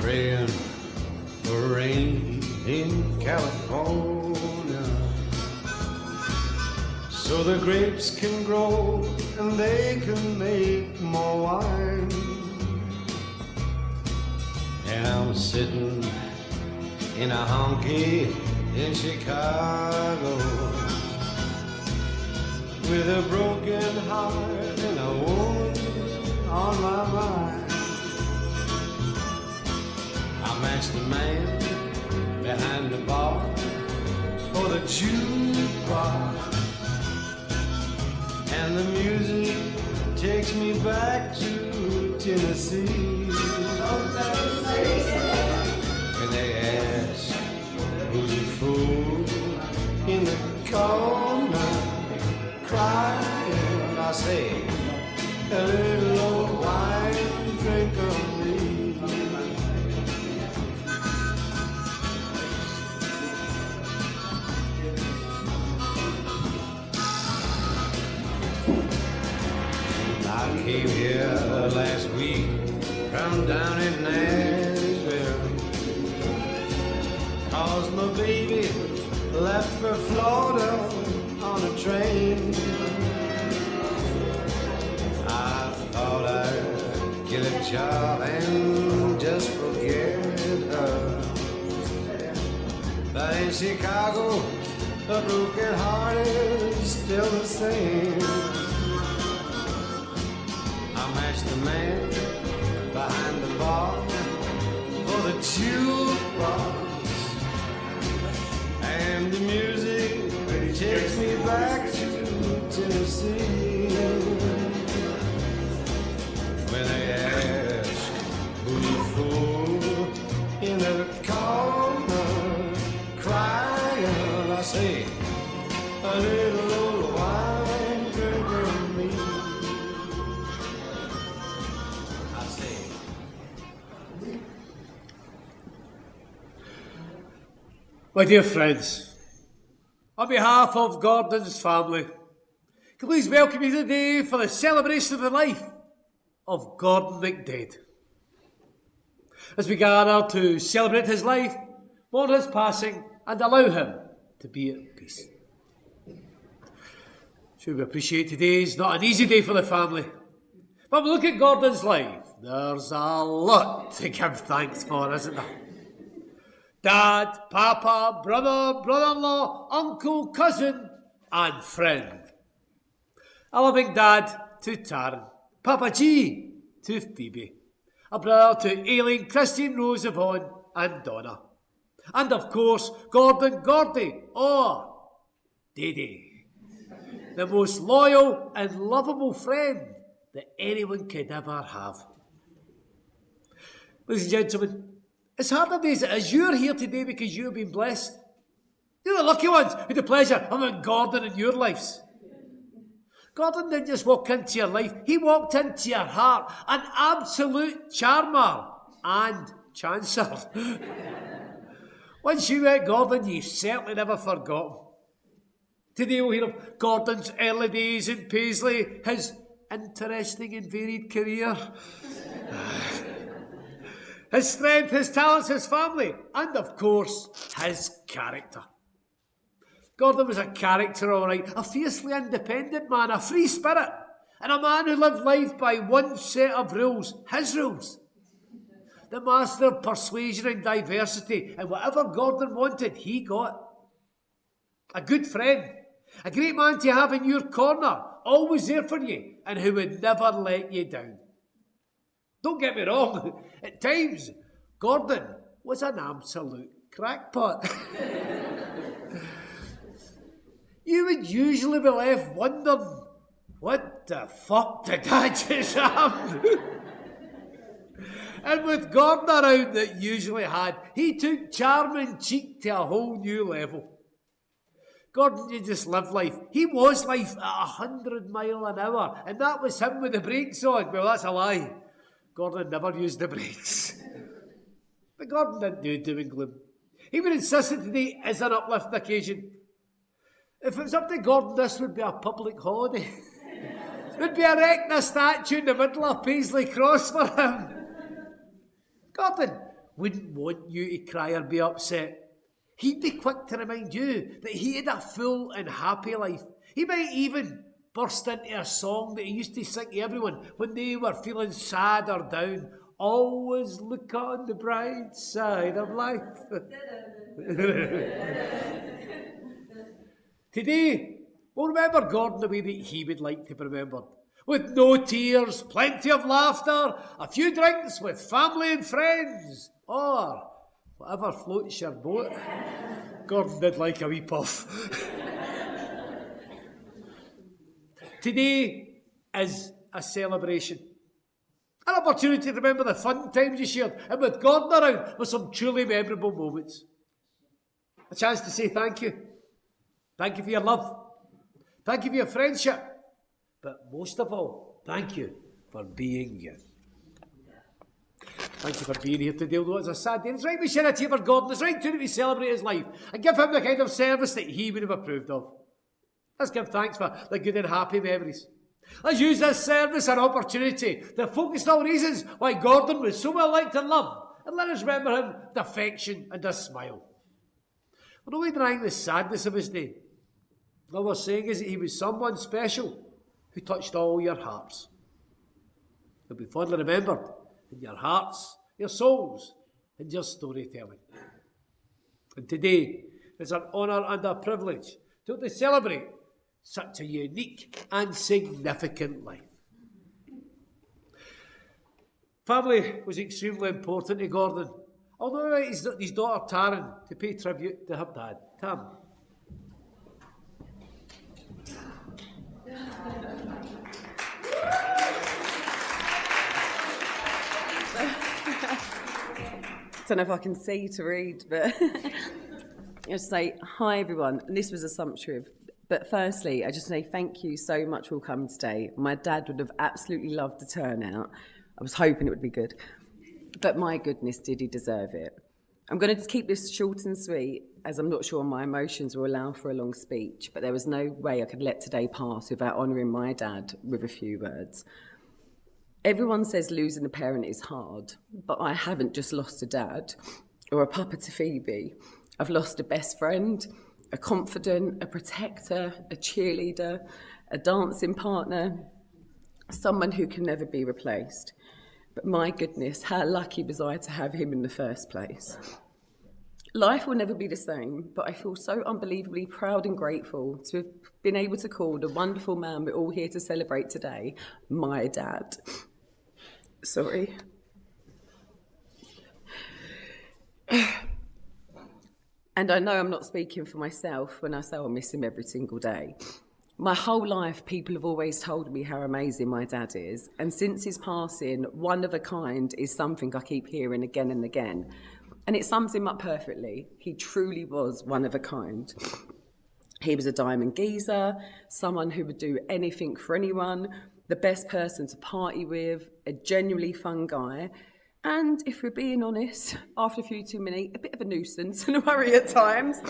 praying for rain in California, so the grapes can grow and they can make more wine. And I'm sitting in a honky in Chicago with a broken heart and a woman on my mind. I match the man behind the bar for the jukebox, and the music takes me back to Tennessee. And they ask, who's the fool in the corner crying? I say, a little old wine drink on me. I came here last week from down in Nashville, 'cause my baby left for Florida on a train. I thought I'd get a job and just forget her, but in Chicago a broken heart is still the same. I matched the man behind the bar for the jukebox, and the music takes me back to Tennessee. When they ask who's the fool in the corner crying, I say, a little old wine drinker me. My dear friends, on behalf of Gordon's family, can you please welcome you today for the celebration of the life of Gordon McDade. As we gather to celebrate his life, mourn his passing, and allow him to be at peace. Sure, we appreciate today is not an easy day for the family, but we look at Gordon's life, there's a lot to give thanks for, isn't there? Dad, Papa, brother, brother-in-law, uncle, cousin, and friend. A loving dad to Taryn, Papa G to Phoebe, a brother to Aileen, Christine, Rose, Yvonne, and Donna. And of course, Gordon Gordy, or Dede, the most loyal and lovable friend that anyone could ever have. Ladies and gentlemen, it's harder days as you're here today because you've been blessed. You're the lucky ones with the pleasure of having Gordon in your lives. Gordon didn't just walk into your life, he walked into your heart, an absolute charmer and chancer. Once you met Gordon, you certainly never forgot him. Today we'll hear of Gordon's early days in Paisley, his interesting and varied career, his strength, his talents, his family, and of course, his character. Gordon was a character, all right, a fiercely independent man, a free spirit, and a man who lived life by one set of rules, his rules. The master of persuasion and diversity, and whatever Gordon wanted, he got. A good friend, a great man to have in your corner, always there for you, and who would never let you down. Don't get me wrong, at times, Gordon was an absolute crackpot. You would usually be left wondering, what the fuck did I just have? And with Gordon around that usually had, he took charm and cheek to a whole new level. Gordon didn't just live life, he was life at 100 miles an hour, and that was him with the brakes on. Well, that's a lie. Gordon never used the brakes. But Gordon didn't do doom and gloom. He would insist that today is an uplifting occasion. If it was up to Gordon, this would be a public holiday. We'd be erecting a statue in the middle of Paisley Cross for him. Gordon wouldn't want you to cry or be upset. He'd be quick to remind you that he had a full and happy life. He might even burst into a song that he used to sing to everyone when they were feeling sad or down. Always look on the bright side of life. Today, we'll remember Gordon the way that he would like to be remembered. With no tears, plenty of laughter, a few drinks with family and friends, or whatever floats your boat. Gordon did like a wee puff. Today is a celebration. An opportunity to remember the fun times you shared, and with Gordon around, with some truly memorable moments. A chance to say thank you. Thank you for your love. Thank you for your friendship. But most of all, thank you for being you. Thank you for being here today, although it's a sad day. It's right we share a tea for Gordon. It's right too that we celebrate his life and give him the kind of service that he would have approved of. Let's give thanks for the good and happy memories. Let's use this service as an opportunity to focus on the reasons why Gordon was so well liked and loved, and let us remember him with affection and a smile. We're not denying the sadness of his day. All we're saying is that he was someone special who touched all your hearts. He'll be fondly remembered in your hearts, your souls, and your storytelling. And today is an honour and a privilege to celebrate such a unique and significant life. Family was extremely important to Gordon, although his daughter Taryn to pay tribute to her dad, Tam. I don't know if I can see to read, but I just say hi everyone. And this was assumptive, but firstly, I just say thank you so much for all coming today. My dad would have absolutely loved the turnout. I was hoping it would be good, but my goodness, did he deserve it? I'm going to just keep this short and sweet, as I'm not sure my emotions will allow for a long speech. But there was no way I could let today pass without honouring my dad with a few words. Everyone says losing a parent is hard, but I haven't just lost a dad or a papa to Phoebe. I've lost a best friend, a confidant, a protector, a cheerleader, a dancing partner, someone who can never be replaced. But my goodness, how lucky was I to have him in the first place. Life will never be the same, but I feel so unbelievably proud and grateful to have been able to call the wonderful man we're all here to celebrate today, my dad. Sorry. And I know I'm not speaking for myself when I say I'll miss him every single day. My whole life, people have always told me how amazing my dad is. And since his passing, one of a kind is something I keep hearing again and again. And it sums him up perfectly. He truly was one of a kind. He was a diamond geezer, someone who would do anything for anyone, the best person to party with, a genuinely fun guy, and if we're being honest, after a few too many, a bit of a nuisance and a worry at times.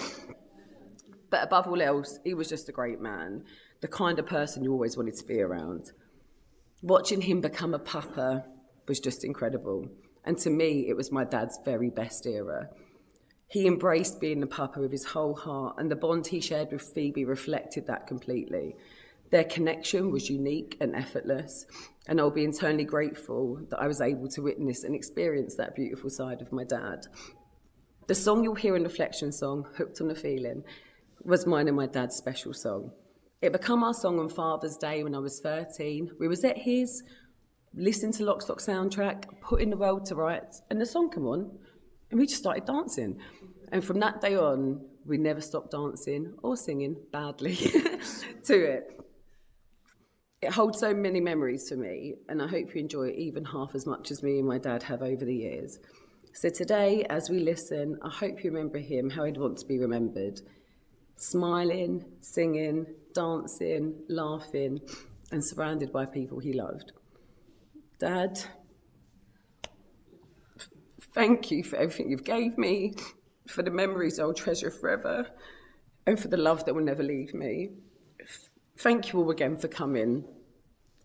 But above all else, he was just a great man, the kind of person you always wanted to be around. Watching him become a papa was just incredible. And to me, it was my dad's very best era. He embraced being a papa with his whole heart, and the bond he shared with Phoebe reflected that completely. Their connection was unique and effortless, and I'll be eternally grateful that I was able to witness and experience that beautiful side of my dad. The song you'll hear in the Reflection song, Hooked on the Feeling, was mine and my dad's special song. It became our song on Father's Day when I was 13. We was at his, listening to Lock, Stock soundtrack, putting the world to rights, and the song came on, and we just started dancing. And from that day on, we never stopped dancing or singing badly to it. It holds so many memories for me, and I hope you enjoy it even half as much as me and my dad have over the years. So today, as we listen, I hope you remember him how he'd want to be remembered. Smiling, singing, dancing, laughing, and surrounded by people he loved. Dad, thank you for everything you've gave me, for the memories I'll treasure forever, and for the love that will never leave me. Thank you all again for coming.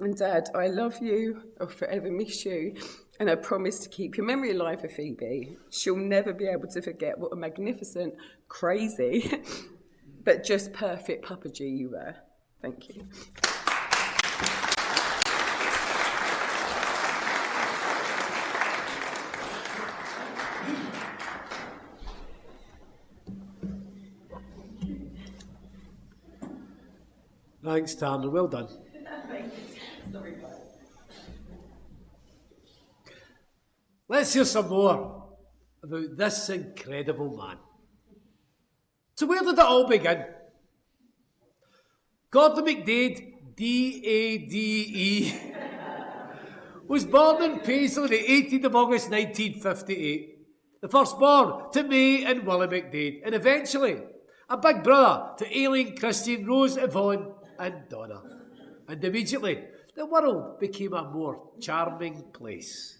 And Dad, I love you. I'll forever miss you. And I promise to keep your memory alive for Phoebe. She'll never be able to forget what a magnificent, crazy, but just perfect Papa G you were. Thank you. Thanks, Tanner. Well done. Let's hear some more about this incredible man. So where did it all begin? Gordon McDade, D-A-D-E, was born in Paisley the 18th of August 1958, the firstborn to May and Willie McDade, and eventually a big brother to Aileen, Christine, Rose, Yvonne and Donna. And immediately the world became a more charming place.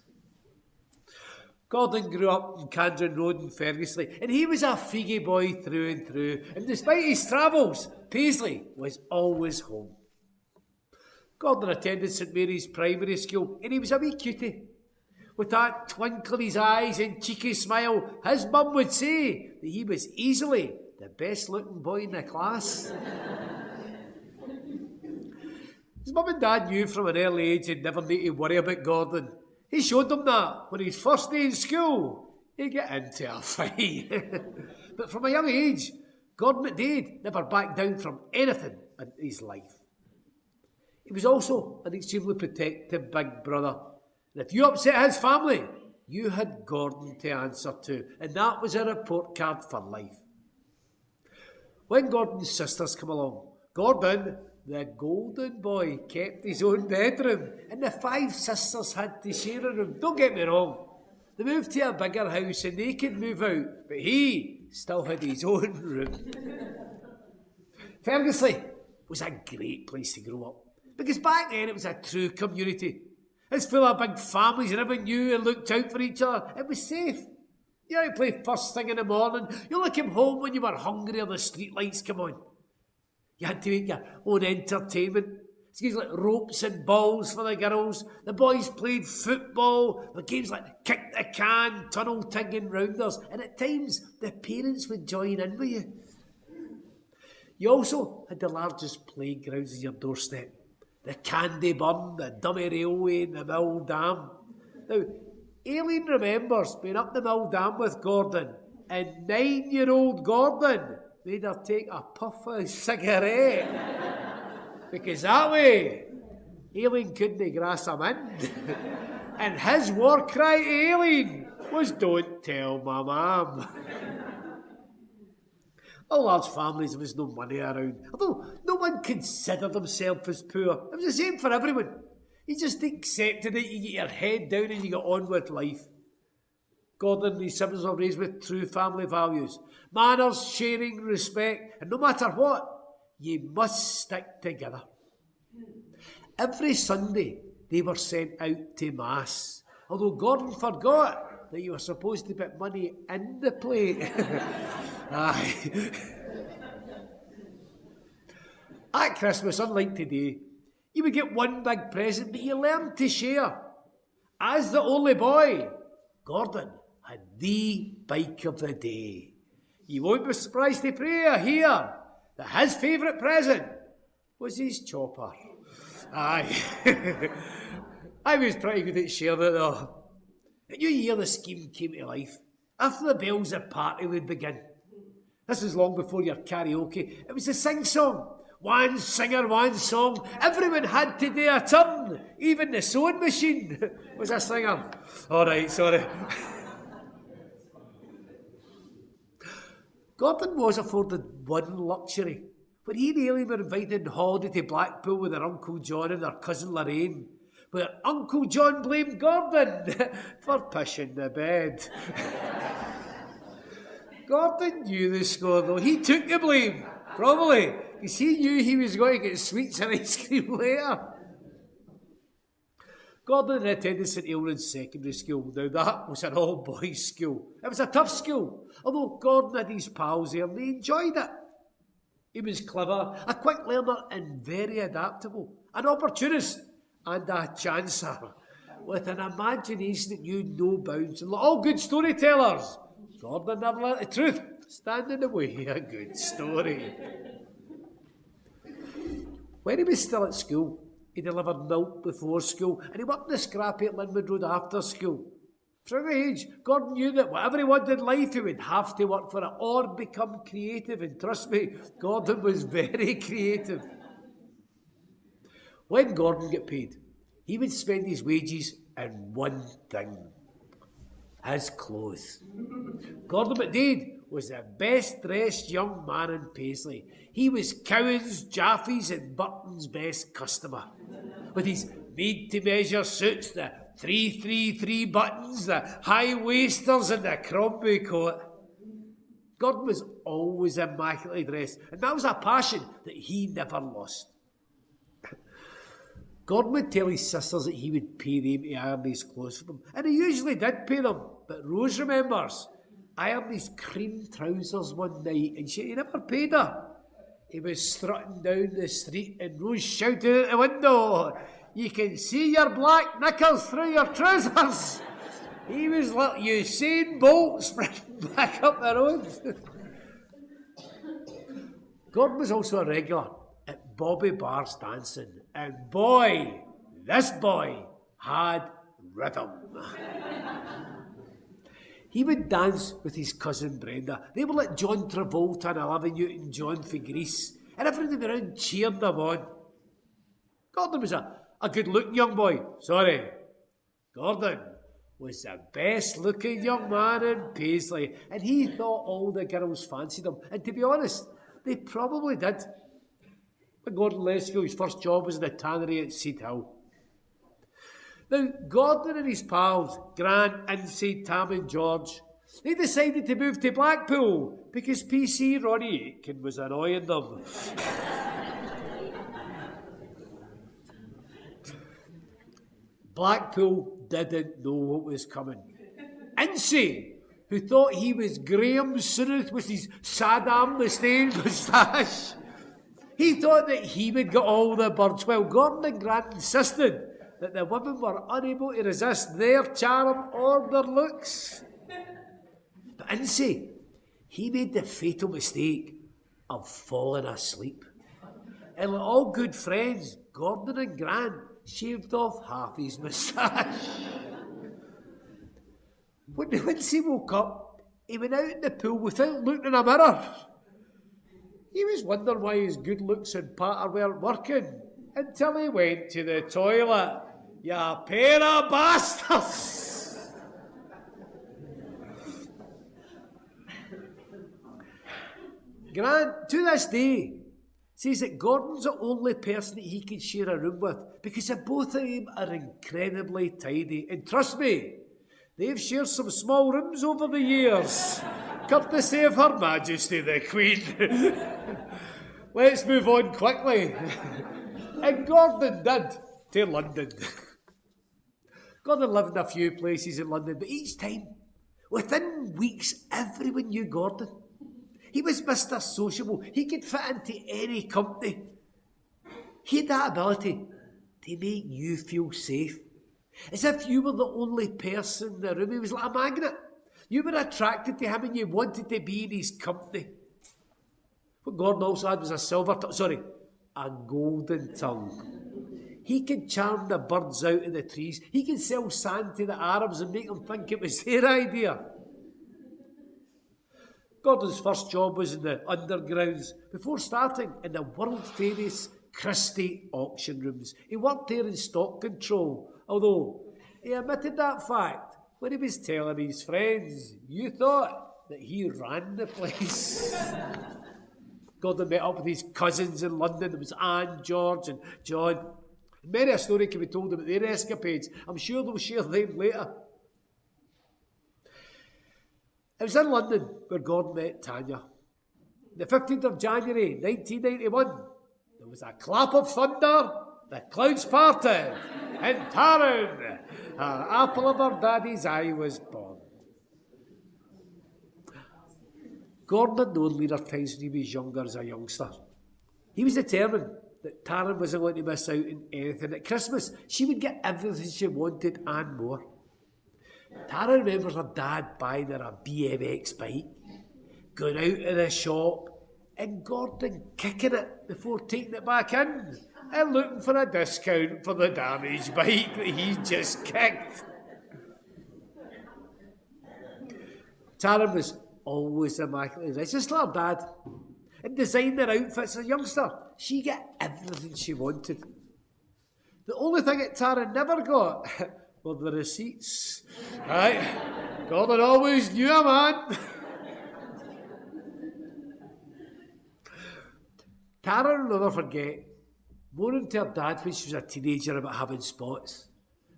Gordon grew up in Candron Road in Ferguson, and he was a Figgy boy through and through, and despite his travels, Paisley was always home. Gordon attended St Mary's Primary School, and he was a wee cutie. With that twinkle in his eyes and cheeky smile, his mum would say that he was easily the best-looking boy in the class. His mum and dad knew from an early age he'd never need to worry about Gordon. He showed them that when his first day in school, he'd get into a fight. But from a young age, Gordon McDade never backed down from anything in his life. He was also an extremely protective big brother. And if you upset his family, you had Gordon to answer to. And that was a report card for life. When Gordon's sisters come along, Gordon, the golden boy, kept his own bedroom, and the 5 sisters had to share a room. Don't get me wrong, they moved to a bigger house and they could move out, but he still had his own room. Ferguson was a great place to grow up, because back then it was a true community. It's full of big families and everyone knew and looked out for each other. It was safe. You had to play first thing in the morning. You only came home when you were hungry or the street lights come on. You had to make your own entertainment. It's like ropes and balls for the girls. The boys played football. The games like kick the can, tunnel tig and rounders. And at times, the parents would join in with you. You also had the largest playgrounds on your doorstep. The Candy Burn, the Dummy Railway and the Mill Dam. Now, Aileen remembers being up the Mill Dam with Gordon, and 9-year-old Gordon made her take a puff of a cigarette. Because that way, Aileen couldn't grass him in. And his war cry to Aileen was, "Don't tell my mum." All large families, there was no money around. Although no one considered themselves as poor. It was the same for everyone. You just accepted it, you get your head down and you get on with life. Gordon and his siblings were raised with true family values. Manners, sharing, respect, and no matter what, you must stick together. Every Sunday, they were sent out to Mass. Although Gordon forgot that you were supposed to put money in the plate. Aye. At Christmas, unlike today, you would get one big present, but you learned to share. As the only boy, Gordon had the bike of the day. You won't be surprised to hear that his favourite present was his chopper. Aye. I was pretty good at sharing it though. A new year the scheme came to life. After the bells, the party would begin. This was long before your karaoke. It was a sing-song. One singer, one song. Everyone had to do a turn. Even the sewing machine was a singer. All right, sorry. Gordon was afforded one luxury. When he and Aileen were invited on holiday to Blackpool with their Uncle John and their cousin Lorraine, where Uncle John blamed Gordon for pushing the bed. Gordon knew the score though. He took the blame, probably, because he knew he was going to get sweets and ice cream later. Gordon attended St Ailrin's Secondary School. Now that was an all-boys school. It was a tough school, although Gordon had his pals there and they enjoyed it. He was clever, a quick learner and very adaptable, an opportunist and a chancer. with an imagination that knew no bounds. And like all good storytellers, Gordon never let the truth stand in the way of a good story. When he was still at school, he delivered milk before school, and he worked in the scrappy at Linwood Road after school. From the age, Gordon knew that whatever he wanted in life, he would have to work for it or become creative. And trust me, Gordon was very creative. When Gordon got paid, he would spend his wages in one thing: his clothes. Gordon McDade was the best dressed young man in Paisley. He was Cowan's, Jaffe's and Burton's best customer. With his made-to-measure suits, the 333 buttons, the high waisters and the Crombie coat. Gordon was always immaculately dressed, and that was a passion that he never lost. Gordon would tell his sisters that he would pay them to iron his clothes for them, and he usually did pay them, but Rose remembers I ironed his cream trousers one night and he never paid her. He was strutting down the street and Rose shouted out the window, "You can see your black knickers through your trousers." He was like Usain Bolt sprinting back up the road. Gordon was also a regular at Bobby Barr's dancing, and boy, this boy had rhythm. He would dance with his cousin Brenda. They were like John Travolta and Olivia Newton-John for Grease, and everyone around cheered them on. Gordon was a good-looking young boy. Gordon was the best-looking young man in Paisley, and he thought all the girls fancied him. And to be honest, they probably did. When Gordon left school, his first job was in the tannery at Seed Hill. Now, Gordon and his pals, Grant, Inside, Tam and George, they decided to move to Blackpool because PC Ronnie Aitken was annoying them. Blackpool didn't know what was coming. Inside, who thought he was Graham Souness with his Saddam Hussein moustache, he thought that he would get all the birds, while Gordon and Grant insisted that the women were unable to resist their charm or their looks. But Insay, he made the fatal mistake of falling asleep. And like all good friends, Gordon and Grant shaved off half his moustache. When Insay woke up, he went out in the pool without looking in a mirror. He was wondering why his good looks and patter weren't working until he went to the toilet. "You pair of bastards!" Grant, to this day, says that Gordon's the only person that he could share a room with because the both of them are incredibly tidy. And trust me, they've shared some small rooms over the years, courtesy of Her Majesty the Queen. Let's move on quickly. And Gordon did to London. Gordon lived in a few places in London, but each time, within weeks, everyone knew Gordon. He was Mr. Sociable. He could fit into any company. He had that ability to make you feel safe. As if you were the only person in the room. He was like a magnet. You were attracted to him and you wanted to be in his company. What Gordon also had was a golden tongue. He could charm the birds out of the trees. He could sell sand to the Arabs and make them think it was their idea. Gordon's first job was in the undergrounds before starting in the world-famous Christie auction rooms. He worked there in stock control, although he admitted that fact when he was telling his friends. You thought that he ran the place. Gordon met up with his cousins in London. There was Anne, George and John. Many a story can be told about their escapades. I'm sure they'll share them later. It was in London where Gordon met Tanya. The 15th of January 1991, there was a clap of thunder, the clouds parted, and Taryn, her apple of her daddy's eye, was born. Gordon had known leaner times when he was younger as a youngster. He was determined that Taryn wasn't going to miss out on anything. At Christmas, she would get everything she wanted and more. Taryn remembers her dad buying her a BMX bike, going out to the shop, and Gordon kicking it before taking it back in and looking for a discount for the damaged bike that he just kicked. Taryn was always immaculately dressed, just like her dad. And designed her outfits as a youngster. She got everything she wanted. The only thing that Taryn never got were the receipts. Right? Gordon always knew a man. Taryn will never forget moaning to her dad when she was a teenager about having spots.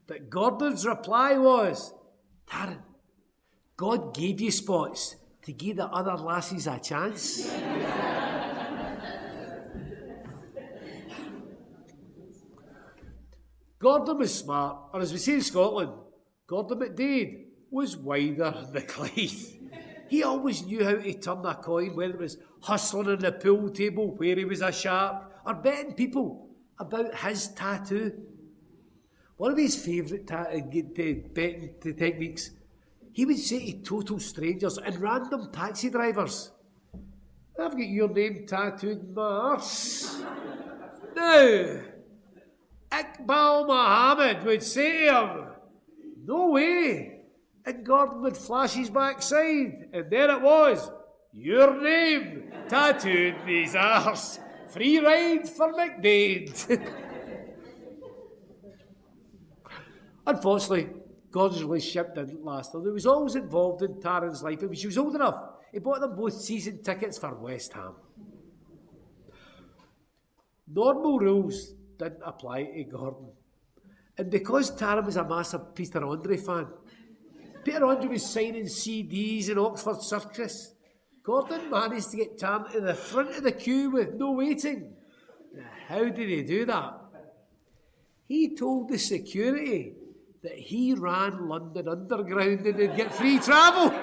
But Gordon's reply was, Taryn, God gave you spots to give the other lassies a chance. Gordon was smart, or as we say in Scotland, Gordon McDade was wider than the Clyde. He always knew how to turn a coin, whether it was hustling on the pool table where he was a shark, or betting people about his tattoo. One of his favourite betting techniques, he would say to total strangers and random taxi drivers, I've got your name tattooed on my arse. Now, Iqbal Muhammad would say to him, no way. And Gordon would flash his backside, and there it was, your name tattooed on his arse. Free ride for McDade. Unfortunately, Gordon's relationship didn't last, although he was always involved in Taryn's life, and when she was old enough, he bought them both season tickets for West Ham. Normal rules didn't apply to Gordon, and because Taryn was a massive Peter Andre fan, Peter Andre was signing CDs in Oxford Circus. Gordon managed to get Taryn to the front of the queue with no waiting. Now, how did he do that? He told the security that he ran London Underground and he'd get free travel.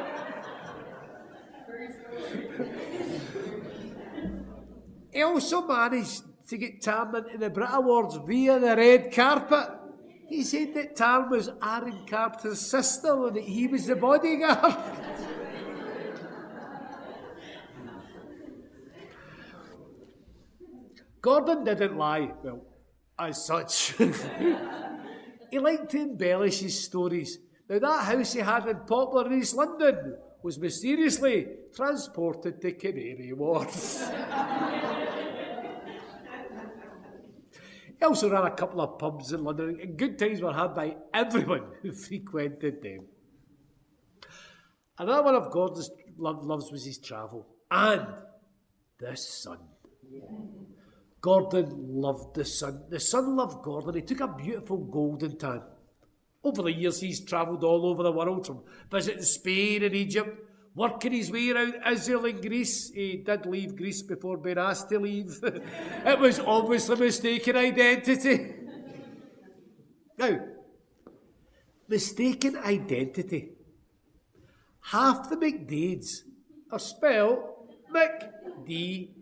He also managed to get Taryn into the Brit Awards via the red carpet. He said that Taryn was Aaron Carter's sister and that he was the bodyguard. Gordon didn't lie, well, as such. He liked to embellish his stories. Now, that house he had in Poplar in East London was mysteriously transported to Canary Wharf. He also ran a couple of pubs in London, and good times were had by everyone who frequented them. Another one of Gordon's loves was his travel, and the sun. Gordon loved the sun. The sun loved Gordon. He took a beautiful golden tan. Over the years, he's travelled all over the world, from visiting Spain and Egypt, working his way around Israel and Greece. He did leave Greece before being asked to leave. It was obviously mistaken identity. Now, mistaken identity. Half the McDades are spelled McDade,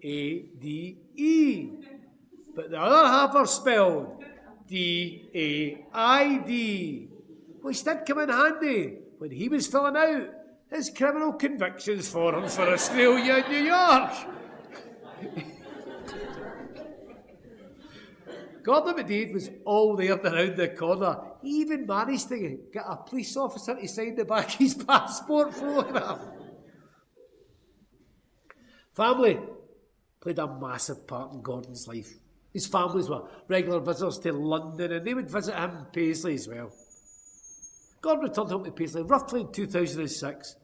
but the other half are spelled Daid, which did come in handy when he was filling out his criminal convictions forms for Australia and New York. Gordon McDade was all there around the corner. He even managed to get a police officer to sign the back of his passport photograph. Family played a massive part in Gordon's life. His families were regular visitors to London, and they would visit him in Paisley as well. Gordon returned home to Paisley roughly in 2006.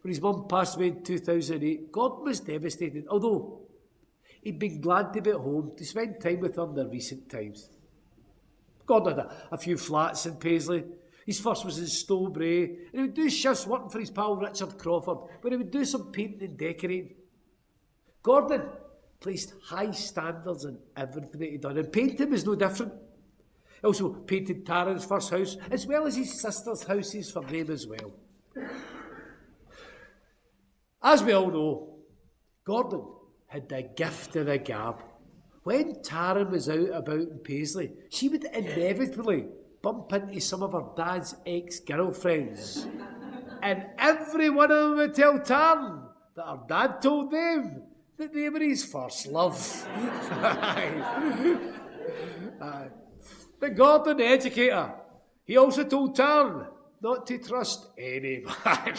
When his mum passed away in 2008, Gordon was devastated, although he'd been glad to be at home to spend time with her in the recent times. Gordon had a few flats in Paisley. His first was in Stowbray, and he would do shifts working for his pal Richard Crawford, where he would do some painting and decorating. Gordon placed high standards in everything that he'd done, and painting was no different. He also painted Taryn's first house, as well as his sister's houses for them as well. As we all know, Gordon had the gift of the gab. When Taryn was out about in Paisley, she would inevitably bump into some of her dad's ex-girlfriends. And every one of them would tell Taryn that her dad told them that they were his first love. But Gordon, the educator, he also told Taryn not to trust any man.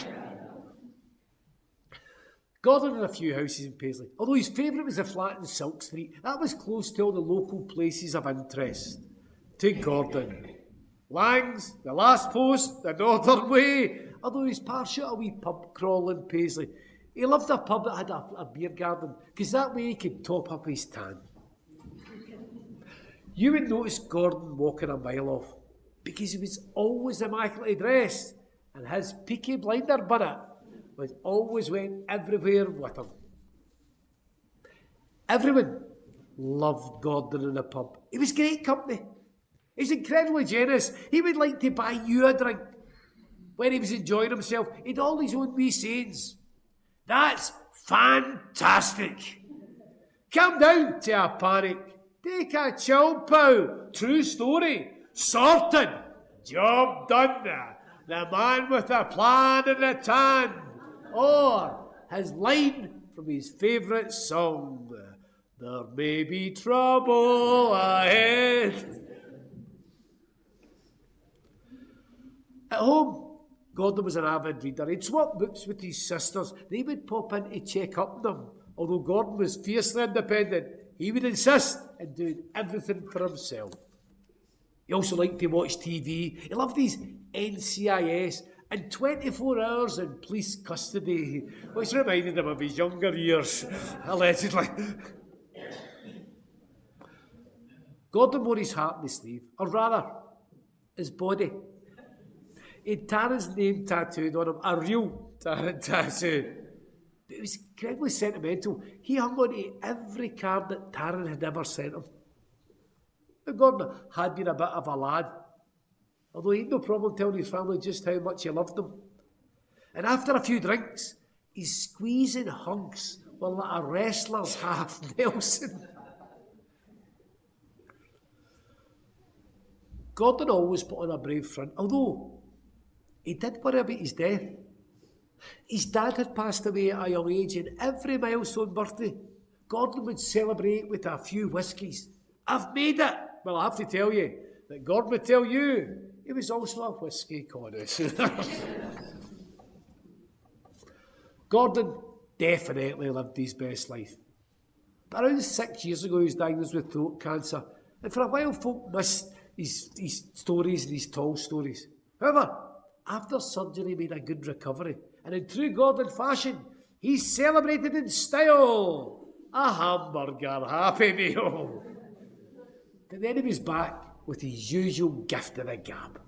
Gordon had a few houses in Paisley, although his favourite was the flat in Silk Street. That was close to all the local places of interest to Gordon. Lang's, the Last Post, the Northern Way, although his pa shot a wee pub crawl in Paisley. He loved a pub that had a beer garden, because that way he could top up his tan. You would notice Gordon walking a mile off, because he was always immaculately dressed, and his Peaky Blinder bonnet was always went everywhere with him. Everyone loved Gordon in the pub. He was great company. He was incredibly generous. He would like to buy you a drink. When he was enjoying himself, he'd all his own wee sayings. That's fantastic. Come down to a panic. Take a chill, pal. True story. Sorted. Job done. The man with a plan and a tan. Or his line from his favourite song. There may be trouble ahead. At home, Gordon was an avid reader. He'd swap books with his sisters. They would pop in to check up on them. Although Gordon was fiercely independent, he would insist on doing everything for himself. He also liked to watch TV. He loved his NCIS and 24 hours in police custody, which reminded him of his younger years, allegedly. Gordon wore his heart on his sleeve, or rather, his body. He had Taryn's name tattooed on him, a real Taryn tattoo. But it was incredibly sentimental. He hung on to every card that Taryn had ever sent him. But Gordon had been a bit of a lad, although he had no problem telling his family just how much he loved them. And after a few drinks, his squeezing hugs were like a wrestler's half Nelson. Gordon always put on a brave front, although he did worry about his death. His dad had passed away at a young age, and every milestone birthday, Gordon would celebrate with a few whiskies. I've made it! Well, I have to tell you that Gordon would tell you he was also a whiskey connoisseur. Gordon definitely lived his best life. But around 6 years ago, he was diagnosed with throat cancer, and for a while, folk missed his stories and his tall stories. However, after surgery, he made a good recovery, and in true Gordon fashion, he celebrated in style a hamburger Happy Meal. But then he was back with his usual gift of the gab.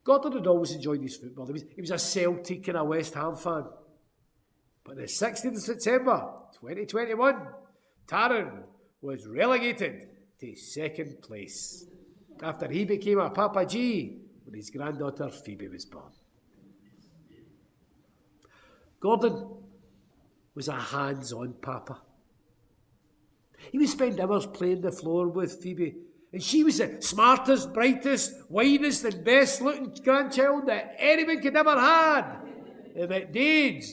Gordon had always enjoyed his football. He was a Celtic and a West Ham fan. But on the 16th of September 2021, Taryn was relegated to second place after he became a Papa G when his granddaughter Phoebe was born. Gordon was a hands-on papa. He would spend hours playing the floor with Phoebe, and she was the smartest, brightest, winest and best-looking grandchild that anyone could ever had. The McDades,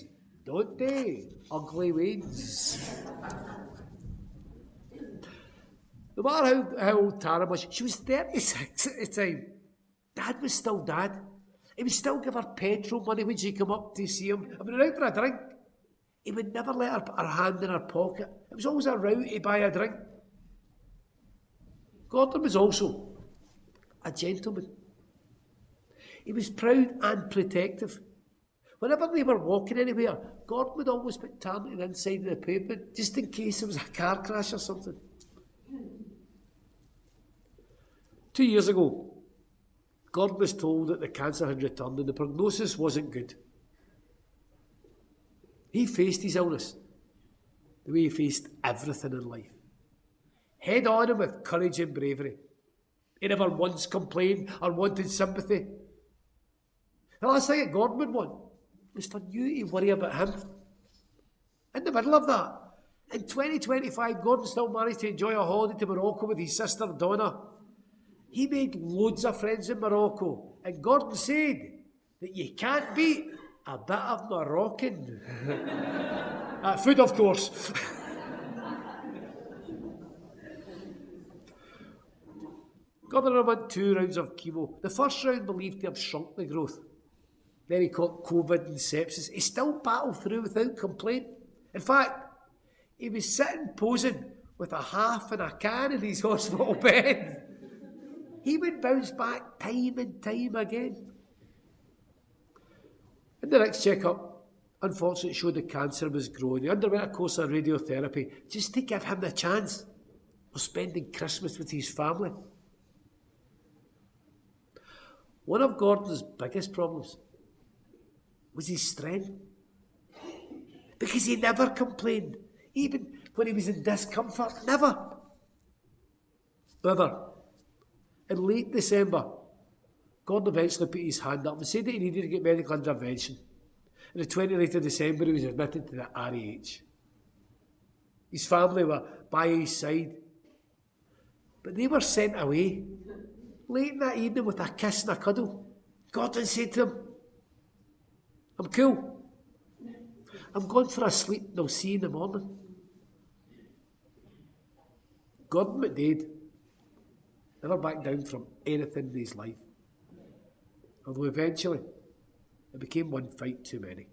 don't they? Ugly Waynes. No matter how old Tara was, she was 36 at the time. Dad was still Dad. He would still give her petrol money when she came up to see him. And when we were out for a drink, he would never let her put her hand in her pocket. It was always a row to buy a drink. Gordon was also a gentleman. He was proud and protective. Whenever they were walking anywhere, Gordon would always put Taryn on the inside of the pavement, just in case there was a car crash or something. 2 years ago, Gordon was told that the cancer had returned and the prognosis wasn't good. He faced his illness the way he faced everything in life. Head on and with courage and bravery. He never once complained or wanted sympathy. The last thing that Gordon would want was for you to worry about him. In the middle of that, In 2025, Gordon still managed to enjoy a holiday to Morocco with his sister Donna. He made loads of friends in Morocco, and Gordon said that you can't beat a bit of Moroccan. Food, of course. Gordon underwent 2 rounds of chemo. The first round believed to have shrunk the growth. Then he caught COVID and sepsis. He still battled through without complaint. In fact, he was sitting posing with a half and a can in his hospital bed. He would bounce back time and time again. In the next checkup, unfortunately, it showed the cancer was growing. He underwent a course of radiotherapy just to give him the chance of spending Christmas with his family. One of Gordon's biggest problems was his strength, because he never complained, even when he was in discomfort. Never. However, in late December, Gordon eventually put his hand up and said that he needed to get medical intervention. On the 28th of December, he was admitted to the RAH. His family were by his side, but they were sent away. Late in that evening, with a kiss and a cuddle, Gordon said to him, "I'm cool. I'm going for a sleep and I'll see you in the morning." Gordon McDade never backed down from anything in his life, although eventually it became one fight too many.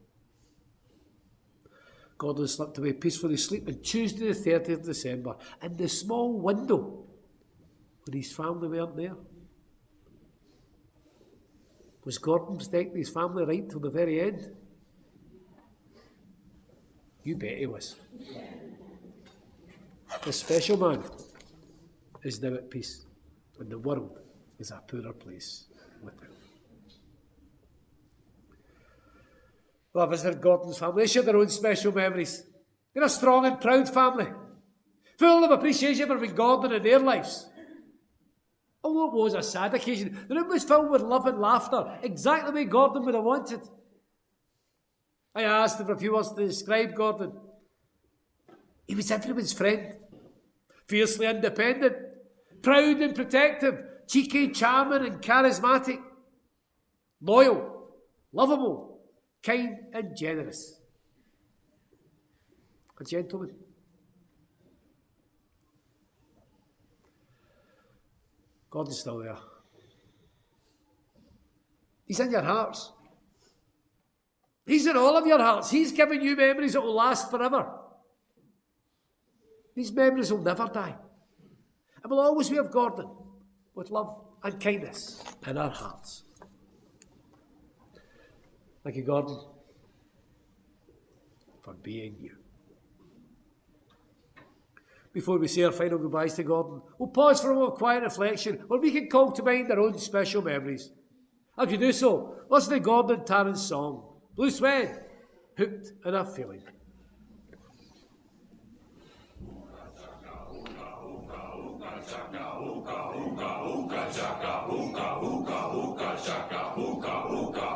Gordon slipped away peacefully asleep on Tuesday the 30th of December in the small window when his family weren't there. Was Gordon protecting his family right till the very end? You bet he was. The special man is now at peace, and the world is a poorer place without him. Well, I visited Gordon's family. They share their own special memories. They're a strong and proud family, full of appreciation for Gordon in their lives. Although it was a sad occasion, the room was filled with love and laughter, exactly the way Gordon would have wanted. I asked him for a few words to describe Gordon. He was everyone's friend, fiercely independent, proud and protective, cheeky, charming and charismatic, loyal, lovable, kind and generous. A gentleman. Gordon's still there. He's in your hearts. He's in all of your hearts. He's giving you memories that will last forever. These memories will never die. And we'll always be of Gordon with love and kindness in our hearts. Thank you, Gordon, for being you. Before we say our final goodbyes to Gordon, we'll pause for a moment of quiet reflection where we can call to mind our own special memories. As you do so, listen to Gordon Tarrant's song, Blue Suede, Hooked in a Feeling.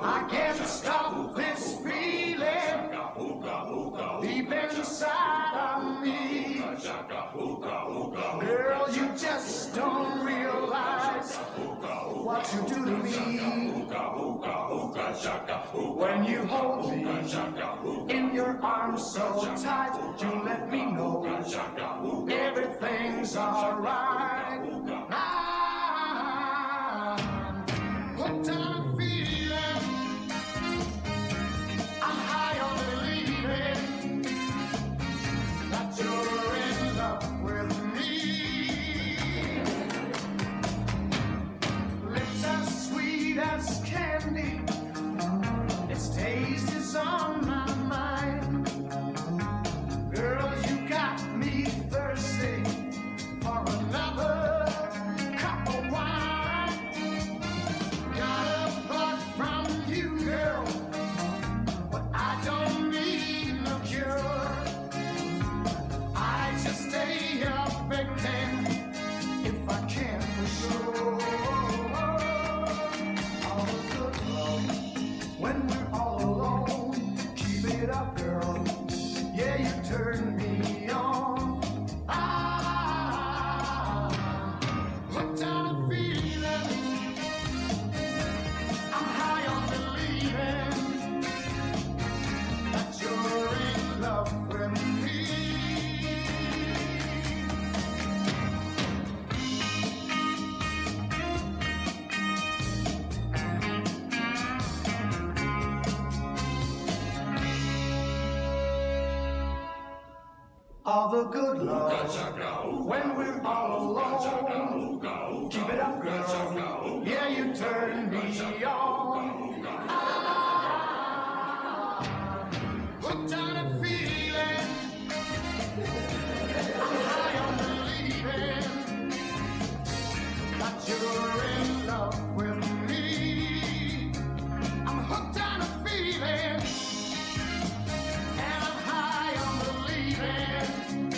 I can't stop this feeling deep inside of me. Girl, you just don't realize what you do to me. When you hold me in your arms so tight, you let me know everything's alright. I'm hooked on a feeling. I'm high on believing that you're in love with me. Lips as sweet as candy, its taste is on my mind. Girl, you got me thirsty for another. all the good love. When we're all alone, keep it up, girl. Yeah, you turn me on. Hooked on a feeling, high on believing that you're in love with me. I'm hooked on a feeling, and I'm high on believing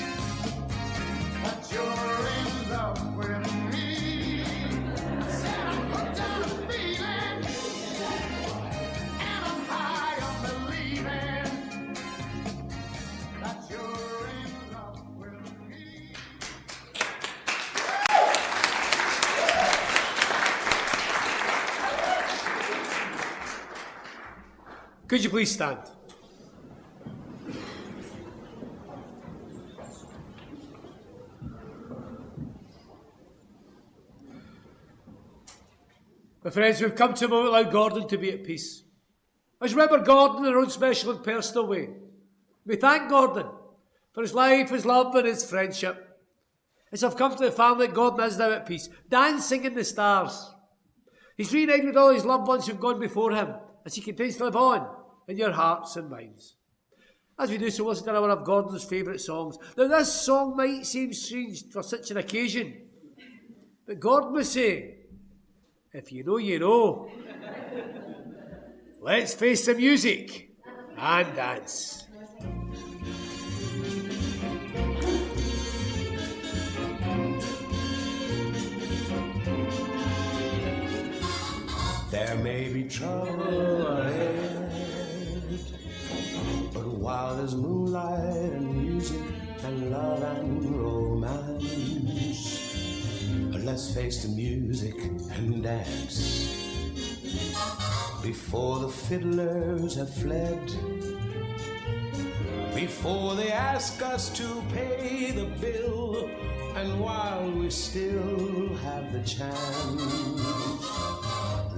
that you're in love with me. I said I'm hooked on a feeling, and I'm high on believing that you're in love with me. Could you please stand? My friends, we've come to a moment like Gordon to be at peace. Let's remember Gordon in our own special and personal way. We thank Gordon for his life, his love and his friendship. As I've come to the family, Gordon is now at peace, dancing in the stars. He's reunited with all his loved ones who've gone before him, as he continues to live on in your hearts and minds. As we do so, listen to one of Gordon's favourite songs. Now, this song might seem strange for such an occasion, but Gordon would say, if you know, you know. Let's face the music and dance. There may be trouble ahead, but while there's moonlight and music and love and romance, let's face the music and dance. Before the fiddlers have fled, before they ask us to pay the bill, and while we still have the chance,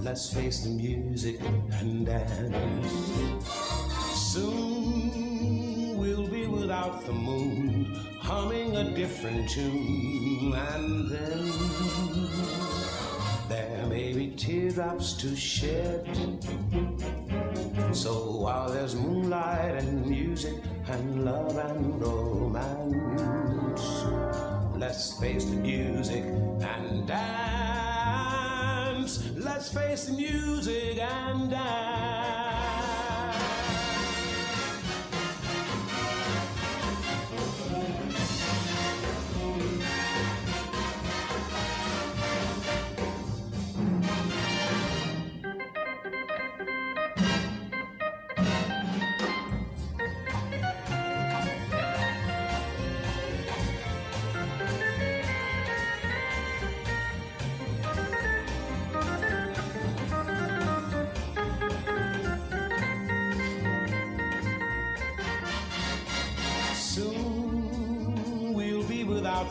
let's face the music and dance. Soon we'll be without the moon, humming a different tune, and then there may be teardrops to shed. So while there's moonlight and music and love and romance, let's face the music and dance. Let's face the music and dance.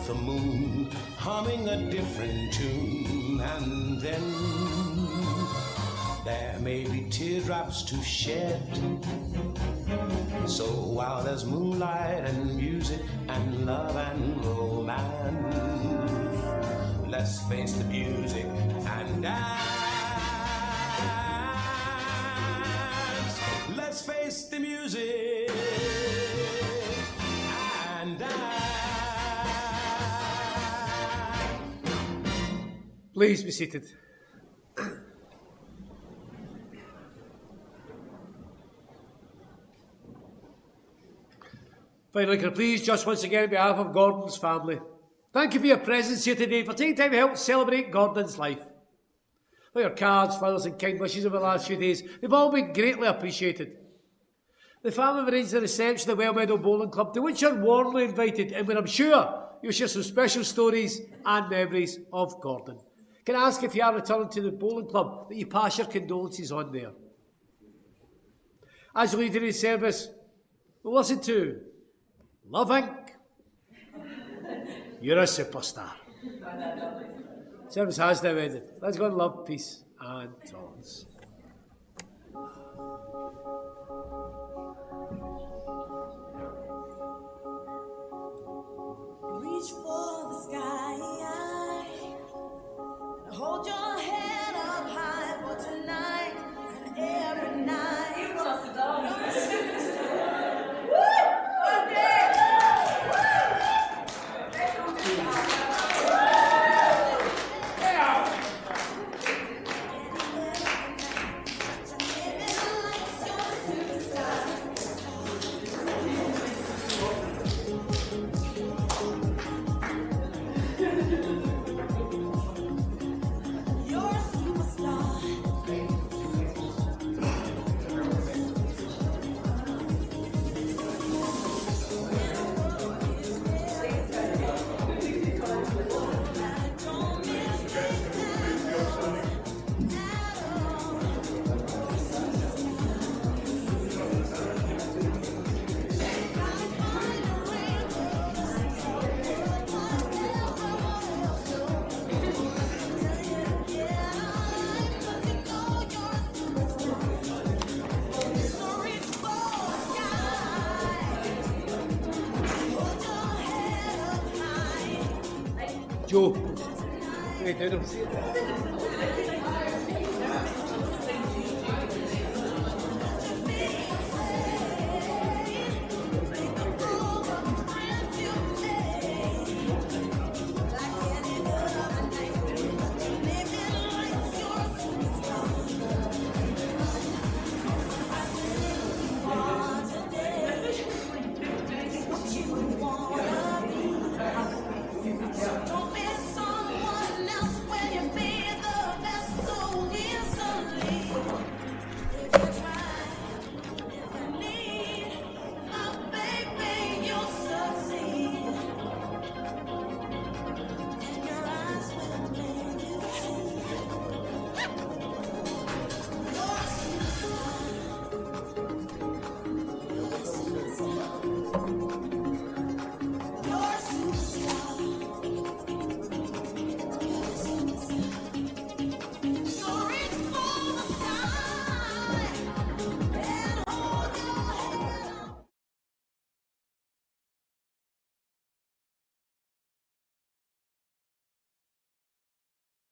The moon, humming a different tune, and then there may be teardrops to shed. So while there's moonlight and music and love and romance, let's face the music and dance. Let's face the music and dance. Please be seated. Finally, can I please just once again on behalf of Gordon's family, thank you for your presence here today, for taking time to help celebrate Gordon's life. For your cards, flowers and kind wishes over the last few days, they've all been greatly appreciated. The family have arranged the reception at the Well Meadow Bowling Club, to which you're warmly invited, and where I'm sure you'll share some special stories and memories of Gordon. Can I ask, if you are returning to the bowling club, that you pass your condolences on there? As you leave today's service, we'll listen to Love Inc. You're a superstar. Service has now ended. Let's go in love, peace and tolerance. Joe, wait, I don't see it.